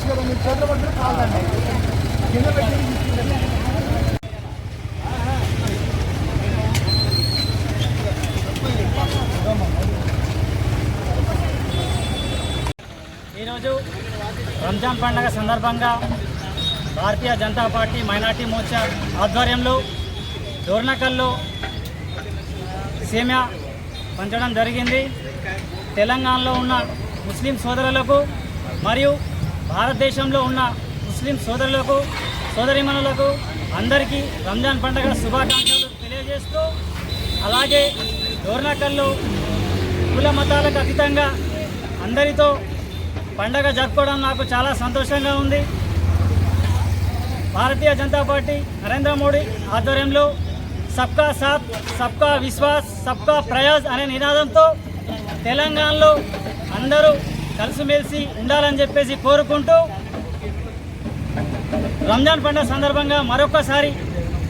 తీసుకోవచ్చు కదా, మీరు చేతులు పట్టుకుని కాదండి కింద పెట్టి ఈరోజు రంజాన్ పండుగ సందర్భంగా భారతీయ జనతా పార్టీ మైనార్టీ మోర్చా ఆధ్వర్యంలో డోర్నకల్లో సేమ్యా పంచడం జరిగింది. తెలంగాణలో ఉన్న ముస్లిం సోదరులకు మరియు భారతదేశంలో ఉన్న ముస్లిం సోదరులకు సోదరీమణులకు అందరికీ రంజాన్ పండుగ శుభాకాంక్షలు తెలియజేస్తూ, అలాగే డోర్నకల్లో కుల మతాలకు అతీతంగా అందరితో పండగ జరుపుకోవడం నాకు చాలా సంతోషంగా ఉంది. భారతీయ జనతా పార్టీ నరేంద్ర మోడీ ఆధ్వర్యంలో సబ్కా సాత్, సబ్కా విశ్వాస్, సబ్కా ప్రయాస్ అనే నినాదంతో తెలంగాణలో అందరూ కలిసిమెలిసి ఉండాలని చెప్పేసి కోరుకుంటూ రంజాన్ పండుగ సందర్భంగా మరొకసారి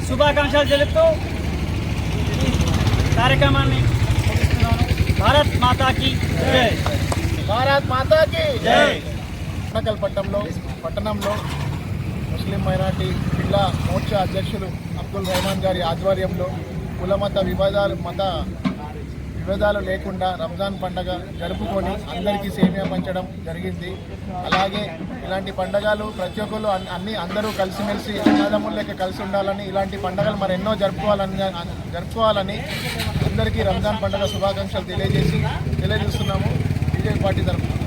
శుభాకాంక్షలు తెలుపుతూ ఈ కార్యక్రమాన్ని ముగిస్తున్నాను. భారత్ మాతాకి జై. భారత్ మాతాకి జై. డోర్నకల్ పట్టణంలో ముస్లిం మైనార్టీ జిల్లా మోర్చా అధ్యక్షులు అబ్దుల్ రెహమాన్ గారి ఆధ్వర్యంలో కులమత విభేదాలు లేకుండా రంజాన్ పండగ జరుపుకొని అందరికీ సేమియా పంచడం జరిగింది. అలాగే ఇలాంటి పండగలు ప్రతి ఒక్కరు అందరూ కలిసిమెలిసి అన్నదమ్ముల లెక్క కలిసి ఉండాలని, ఇలాంటి పండగలు మరెన్నో జరుపుకోవాలని అందరికీ రంజాన్ పండుగ శుభాకాంక్షలు తెలియజేస్తున్నాము. బీజేపీ పార్టీ తరఫున.